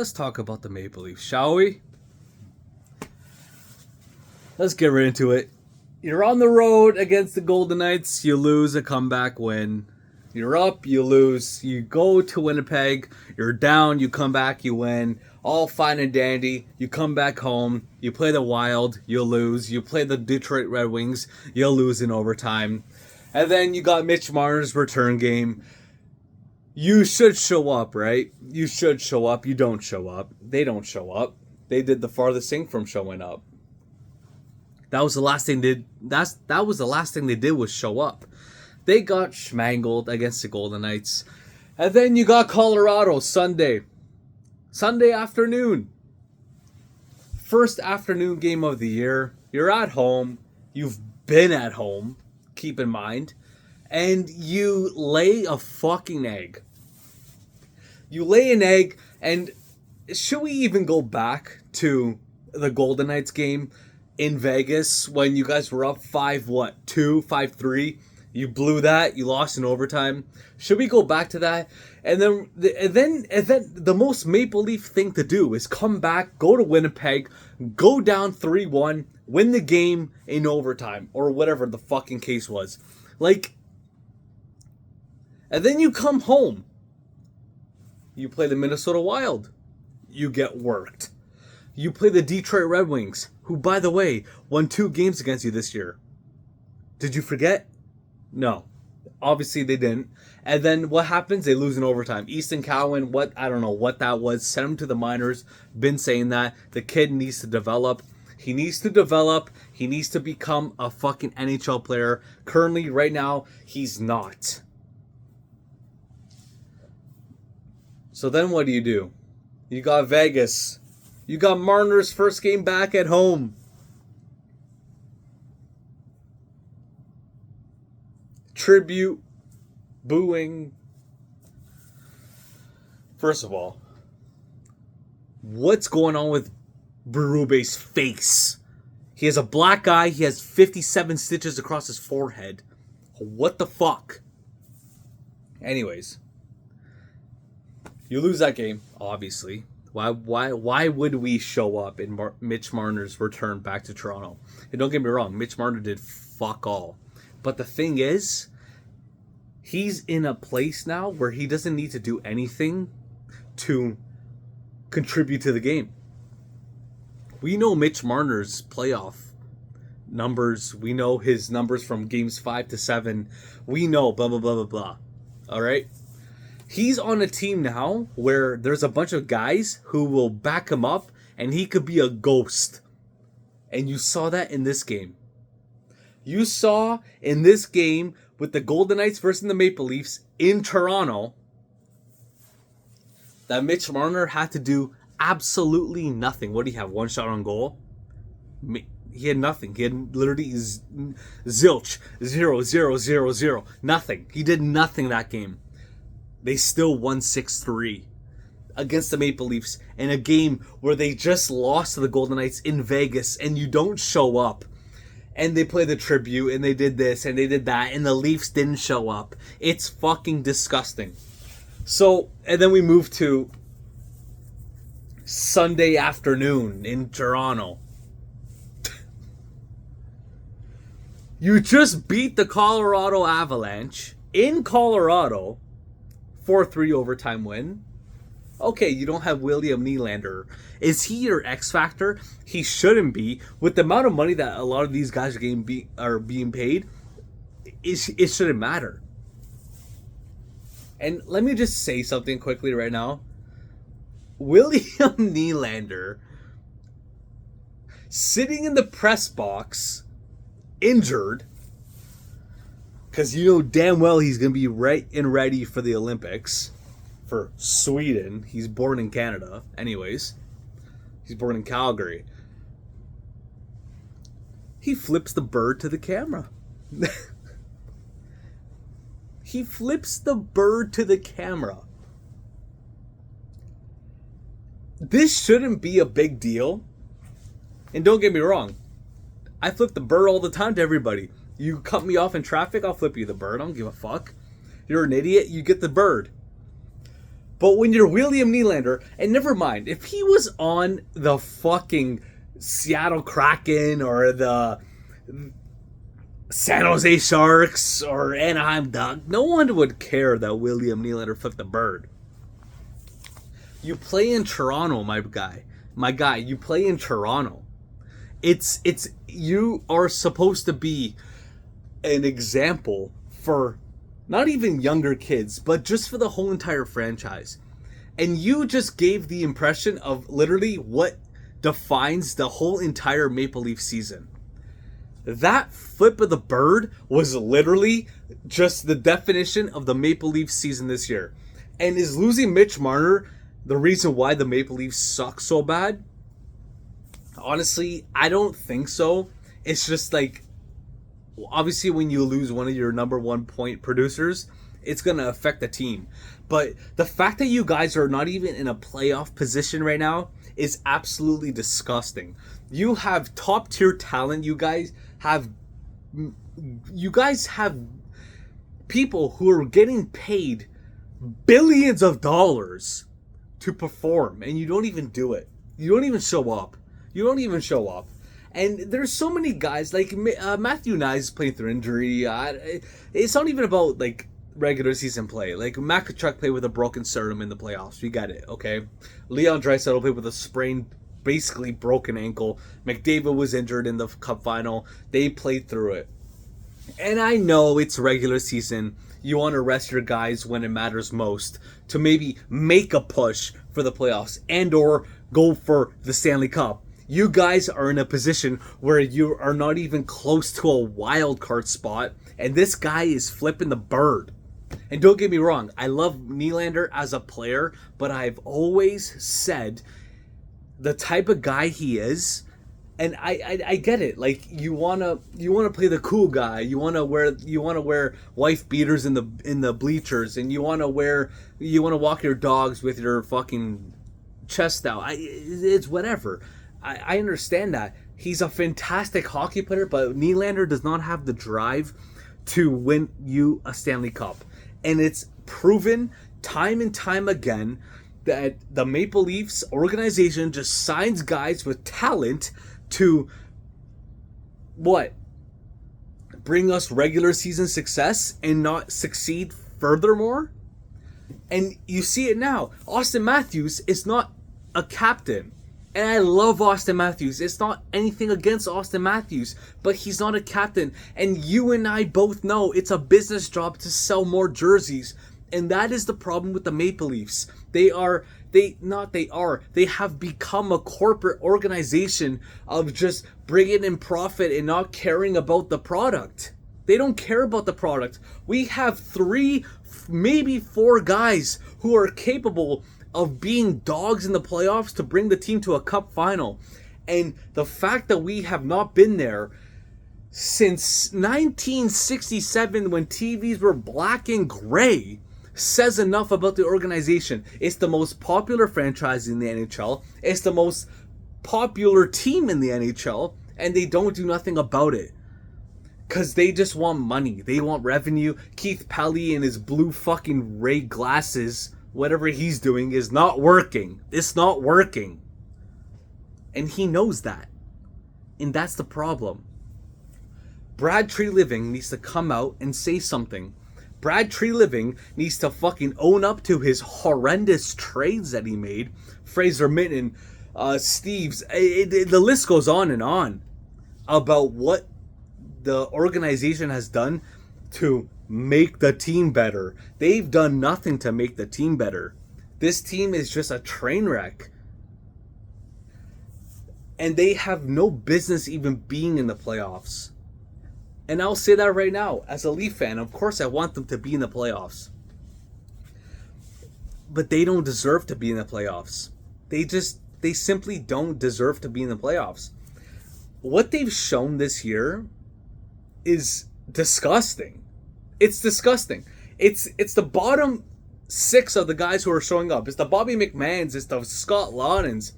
let's talk about the Maple Leafs, shall we? Let's get right into it. You're on the road against the Golden Knights. You lose a comeback win. You're up, you lose. You go to Winnipeg. You're down, you come back, you win. All fine and dandy. You come back home. You play the Wild, you lose. You play the Detroit Red Wings, you lose in overtime. And then you got Mitch Marner's return game. You should show up, right? You should show up. You don't show up. They don't show up. They did the farthest thing from showing up. That was the last thing they did. That was the last thing they did was show up. They got schmangled against the Golden Knights. And then you got Colorado Sunday afternoon. First afternoon game of the year. You're at home. You've been at home, keep in mind. And you lay a fucking egg. You lay an egg, and should we even go back to the Golden Knights game in Vegas when you guys were up 5-2, 5-3? You blew that. You lost in overtime. Should we go back to that? And then the most Maple Leaf thing to do is come back, go to Winnipeg, go down 3-1, win the game in overtime, or whatever the fucking case was. And then you come home. You play the Minnesota Wild. You get worked. You play the Detroit Red Wings, who, by the way, won 2 games against you this year. Did you forget? No. Obviously they didn't. And then what happens? They lose in overtime. Easton Cowan, I don't know what that was. Sent him to the minors. Been saying that. The kid needs to develop. He needs to develop. He needs to become a fucking NHL player. Currently, right now, he's not. So then what do? You got Vegas. You got Marner's first game back at home. Tribute. Booing. First of all, what's going on with Berube's face? He has a black eye. He has 57 stitches across his forehead. What the fuck? Anyways. You lose that game, obviously. Why would we show up in Mitch Marner's return back to Toronto? And don't get me wrong, Mitch Marner did fuck all. But the thing is, he's in a place now where he doesn't need to do anything to contribute to the game. We know Mitch Marner's playoff numbers. We know his numbers from games 5 to 7. We know blah, blah, blah, blah, blah. All right? He's on a team now where there's a bunch of guys who will back him up, and he could be a ghost. And you saw that in this game. You saw in this game with the Golden Knights versus the Maple Leafs in Toronto that Mitch Marner had to do absolutely nothing. What do you have? 1 shot on goal? He had nothing. He had literally zilch. 0, 0, 0, 0. Nothing. He did nothing that game. They still won 6-3 against the Maple Leafs in a game where they just lost to the Golden Knights in Vegas, and you don't show up. And they play the tribute, and they did this, and they did that, and the Leafs didn't show up. It's fucking disgusting. So, and then we move to Sunday afternoon in Toronto. You just beat the Colorado Avalanche in Colorado. 4-3 overtime win. Okay, you don't have William Nylander. Is he your X factor? He shouldn't be. With the amount of money that a lot of these guys are being paid, it shouldn't matter. And let me just say something quickly right now. William Nylander, sitting in the press box, injured, because you know damn well he's going to be right and ready for the Olympics for Sweden. He's born in Canada. Anyways, he's born in Calgary. He flips the bird to the camera. He flips the bird to the camera. This shouldn't be a big deal. And don't get me wrong. I flip the bird all the time to everybody. You cut me off in traffic, I'll flip you the bird. I don't give a fuck. You're an idiot, you get the bird. But when you're William Nylander, and never mind, if he was on the fucking Seattle Kraken or the San Jose Sharks or Anaheim Ducks, no one would care that William Nylander flipped the bird. You play in Toronto, my guy. You play in Toronto. It's you are supposed to be an example for not even younger kids, but just for the whole entire franchise. And you just gave the impression of literally what defines the whole entire Maple Leaf season. That flip of the bird was literally just the definition of the Maple Leaf season this year. And is losing Mitch Marner the reason why the Maple Leafs suck so bad? Honestly, I don't think so. It's just like, obviously when you lose one of your number one point producers, it's going to affect the team. But the fact that you guys are not even in a playoff position right now is absolutely disgusting. You have top tier talent. You guys have people who are getting paid billions of dollars to perform, and you don't even do it. You don't even show up. And there's so many guys, like Matthew Knies playing through injury. It's not even about like regular season play. Like Matt Tkachuk played with a broken sternum in the playoffs. We got it, okay? Leon Draisaitl played with a sprained, basically broken ankle. McDavid was injured in the Cup final. They played through it. And I know it's regular season. You want to rest your guys when it matters most to maybe make a push for the playoffs and or go for the Stanley Cup. You guys are in a position where you are not even close to a wild card spot, and this guy is flipping the bird. And don't get me wrong, I love Nylander as a player, but I've always said the type of guy he is, and I get it. Like you wanna play the cool guy. You wanna wear wife beaters in the bleachers, and you wanna walk your dogs with your fucking chest out. It's whatever. I understand that. He's a fantastic hockey player, but Nylander does not have the drive to win you a Stanley Cup. And it's proven time and time again that the Maple Leafs organization just signs guys with talent to what? Bring us regular season success and not succeed furthermore? And you see it now. Austin Matthews is not a captain. And I love Austin Matthews. It's not anything against Austin Matthews, but he's not a captain. And you and I both know it's a business job to sell more jerseys. And that is the problem with the Maple Leafs. They have become a corporate organization of just bringing in profit and not caring about the product. They don't care about the product. We have 3, maybe 4 guys who are capable of being dogs in the playoffs to bring the team to a cup final. And the fact that we have not been there since 1967 when TVs were black and gray says enough about the organization. It's the most popular franchise in the NHL. It's the most popular team in the NHL, and they don't do nothing about it. Because they just want money. They want revenue. Keith Pally and his blue fucking ray glasses, whatever he's doing, is not working. It's not working. And he knows that. And that's the problem. Brad Treliving needs to come out and say something. Brad Treliving needs to fucking own up to his horrendous trades that he made. Fraser Minten, Steves, the list goes on and on about what the organization has done to make the team better. They've done nothing to make the team better. This team is just a train wreck. And they have no business even being in the playoffs. And I'll say that right now. As a Leaf fan, of course I want them to be in the playoffs. But they don't deserve to be in the playoffs. They simply don't deserve to be in the playoffs. What they've shown this year is disgusting. It's disgusting. It's the bottom 6 of the guys who are showing up. It's the Bobby McMahons. It's the Scott Laudens.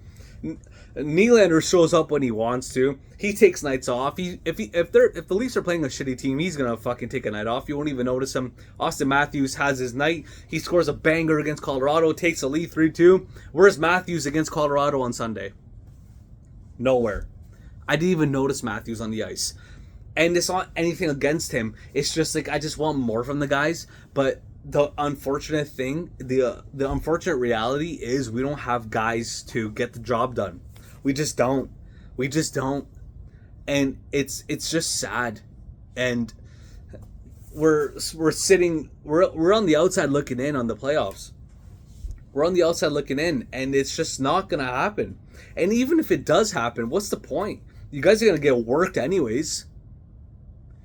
Nylander shows up when he wants to. He takes nights off. If the Leafs are playing a shitty team, he's gonna fucking take a night off. You won't even notice him. Austin Matthews has his night. He scores a banger against Colorado, takes a lead 3-2. Where's Matthews against Colorado on Sunday? Nowhere. I didn't even notice Matthews on the ice. And it's not anything against him. It's just like I just want more from the guys. But the unfortunate thing, the unfortunate reality is we don't have guys to get the job done. We just don't. We just don't. And it's just sad. And we're on the outside looking in on the playoffs. We're on the outside looking in, and it's just not gonna happen. And even if it does happen, what's the point? You guys are gonna get worked anyways.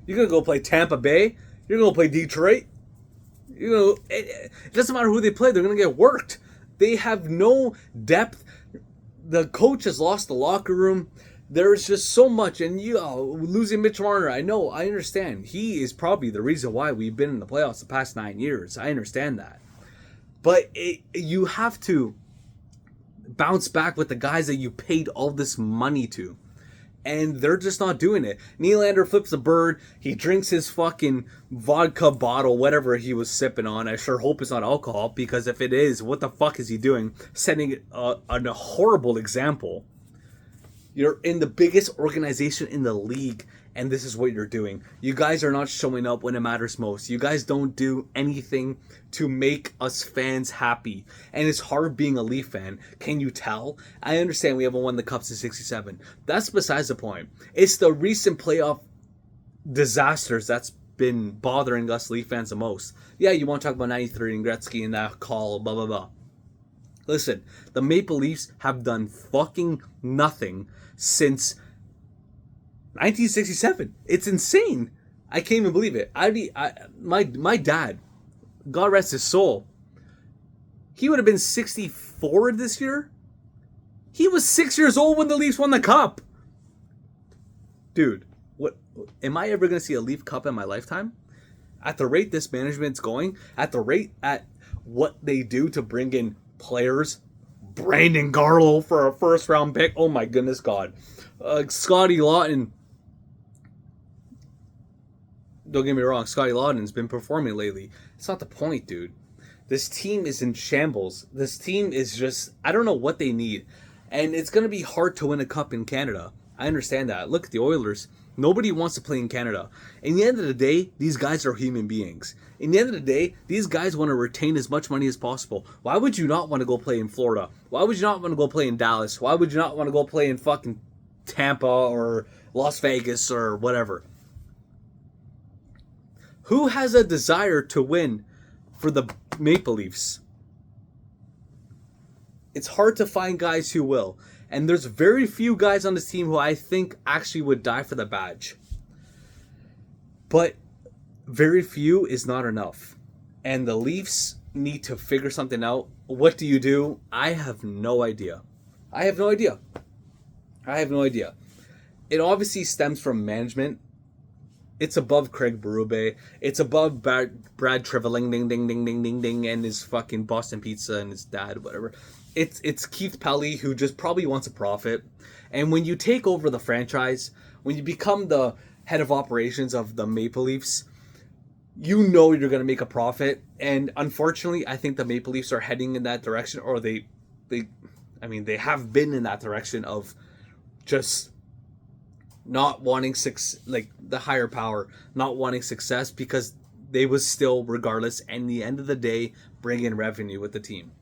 You're gonna go play Tampa Bay. You're gonna play Detroit. You know, it doesn't matter who they play. They're gonna get worked. They have no depth. The coach has lost the locker room. There's just so much, and losing Mitch Marner, I understand. He is probably the reason why we've been in the playoffs the past 9 years. I understand that. But you have to bounce back with the guys that you paid all this money to. And they're just not doing it. Nylander flips a bird. He drinks his fucking vodka bottle, whatever he was sipping on. I sure hope it's not alcohol, because if it is, what the fuck is he doing? Setting a horrible example. You're in the biggest organization in the league, and this is what you're doing. You guys are not showing up when it matters most. You guys don't do anything to make us fans happy. And it's hard being a Leaf fan. Can you tell? I understand we haven't won the Cup since 67. That's besides the point. It's the recent playoff disasters that's been bothering us Leaf fans the most. Yeah, you want to talk about 93 and Gretzky and that call, blah, blah, blah. Listen, the Maple Leafs have done fucking nothing since 1967. It's insane. I can't even believe it. My dad, God rest his soul, he would have been 64 this year. He was 6 years old when the Leafs won the Cup. Dude, what am I ever going to see a Leaf Cup in my lifetime? At the rate this management's going, at what they do to bring in players, Brandon Garlow for a first round pick. Oh my goodness God. Scotty Lawton. Don't get me wrong, Scotty Lawton's been performing lately. It's not the point, dude. This team is in shambles. This team is just, I don't know what they need. And it's going to be hard to win a cup in Canada. I understand that. Look at the Oilers. Nobody wants to play in Canada. In the end of the day, these guys are human beings. In the end of the day, these guys want to retain as much money as possible. Why would you not want to go play in Florida? Why would you not want to go play in Dallas? Why would you not want to go play in fucking Tampa or Las Vegas or whatever? Who has a desire to win for the Maple Leafs? It's hard to find guys who will. And there's very few guys on this team who I think actually would die for the badge. But very few is not enough. And the Leafs need to figure something out. What do you do? I have no idea. I have no idea. It obviously stems from management. It's above Craig Berube. It's above Brad Trevelling, ding, ding, ding, ding, ding, ding, and his fucking Boston Pizza and his dad, whatever. It's Keith Pelly, who just probably wants a profit. And when you take over the franchise, when you become the head of operations of the Maple Leafs, you know you're going to make a profit. And unfortunately, I think the Maple Leafs are heading in that direction, or they have been in that direction of just not wanting the higher power, not wanting success, because they was still, regardless, and the end of the day, bring in revenue with the team.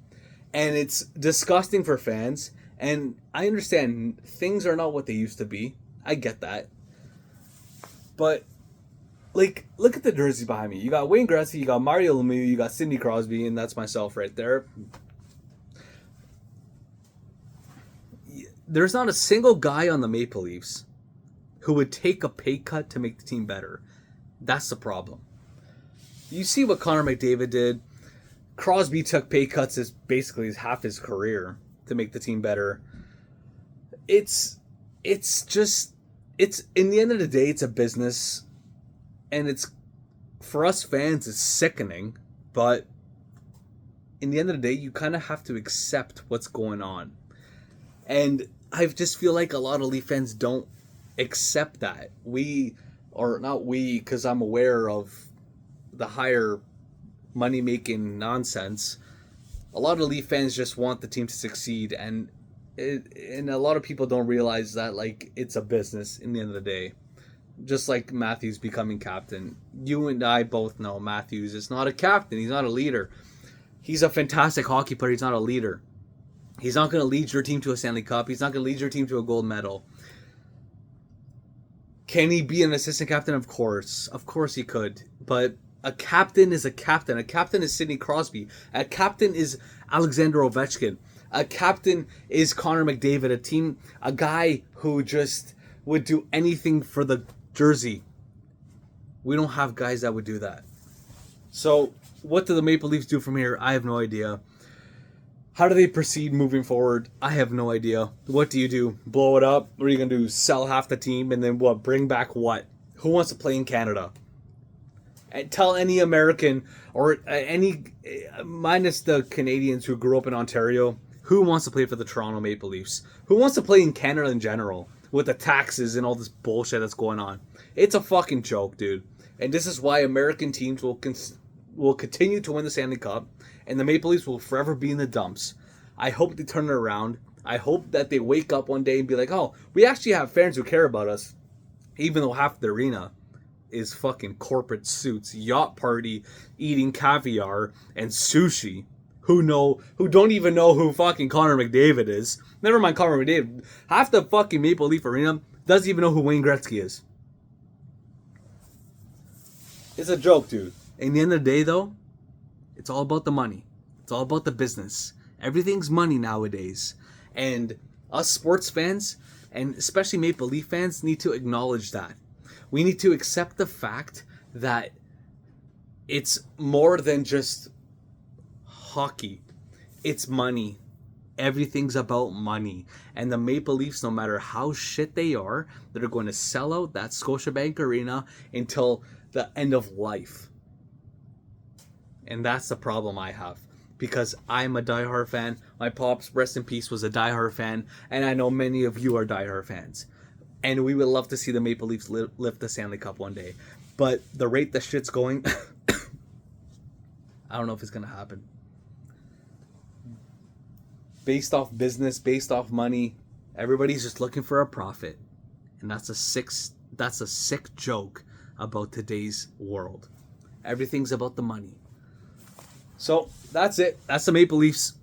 And it's disgusting for fans. And I understand things are not what they used to be. I get that. But, look at the jerseys behind me. You got Wayne Gretzky, you got Mario Lemieux, you got Sidney Crosby, and that's myself right there. There's not a single guy on the Maple Leafs who would take a pay cut to make the team better. That's the problem. You see what Connor McDavid did. Crosby took pay cuts as basically half his career to make the team better. It's in the end of the day, it's a business, and it's, for us fans, it's sickening, but in the end of the day, you kind of have to accept what's going on. And I just feel like a lot of Leaf fans don't accept that. Because I'm aware of the higher money making nonsense. A lot of Leaf fans just want the team to succeed, and a lot of people don't realize that like it's a business in the end of the day. Just like Matthews becoming captain, you and I both know Matthews is not a captain. He's not a leader. He's a fantastic hockey player. He's not a leader. He's not going to lead your team to a Stanley Cup. He's not going to lead your team to a gold medal. Can he be an assistant captain? Of course he could. But a captain is a captain. A captain is Sidney Crosby. A captain is Alexander Ovechkin. A captain is Connor McDavid. A guy who just would do anything for the jersey. We don't have guys that would do that. So, what do the Maple Leafs do from here? I have no idea. How do they proceed moving forward? I have no idea. What do you do? Blow it up? What are you going to do? Sell half the team and then what? Bring back what? Who wants to play in Canada? And tell any American or any, minus the Canadians who grew up in Ontario, who wants to play for the Toronto Maple Leafs? Who wants to play in Canada in general with the taxes and all this bullshit that's going on? It's a fucking joke, dude. And this is why American teams will continue to win the Stanley Cup, and the Maple Leafs will forever be in the dumps. I hope they turn it around. I hope that they wake up one day and be like, oh, we actually have fans who care about us, even though half the arena is fucking corporate suits, yacht party, eating caviar and sushi. Who don't even know who fucking Connor McDavid is. Never mind Connor McDavid. Half the fucking Maple Leaf arena doesn't even know who Wayne Gretzky is. It's a joke, dude. In the end of the day, though, it's all about the money. It's all about the business. Everything's money nowadays. And us sports fans, and especially Maple Leaf fans, need to acknowledge that. We need to accept the fact that it's more than just hockey. It's money. Everything's about money. And the Maple Leafs, no matter how shit they are, they're going to sell out that Scotiabank Arena until the end of life. And that's the problem I have. Because I'm a diehard fan. My pops, rest in peace, was a diehard fan. And I know many of you are diehard fans. And we would love to see the Maple Leafs lift the Stanley Cup one day. But the rate the shit's going, I don't know if it's going to happen. Based off business, based off money, everybody's just looking for a profit. And that's a sick joke about today's world. Everything's about the money. So, that's it. That's the Maple Leafs.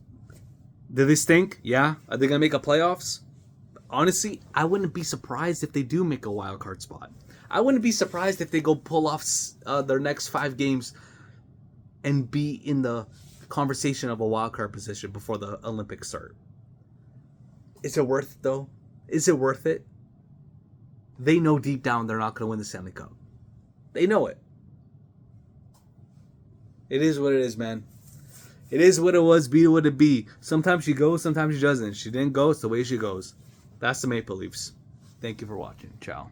Do they stink? Yeah. Are they going to make a playoffs? Honestly, I wouldn't be surprised if they do make a wild card spot. I wouldn't be surprised if they go pull off their next 5 games and be in the conversation of a wild card position before the Olympics start. Is it worth it, though? Is it worth it? They know deep down they're not going to win the Stanley Cup. They know it. It is what it is, man. It is what it was, be what it be. Sometimes she goes, sometimes she doesn't. She didn't go, it's the way she goes. That's the Maple Leafs. Thank you for watching. Ciao.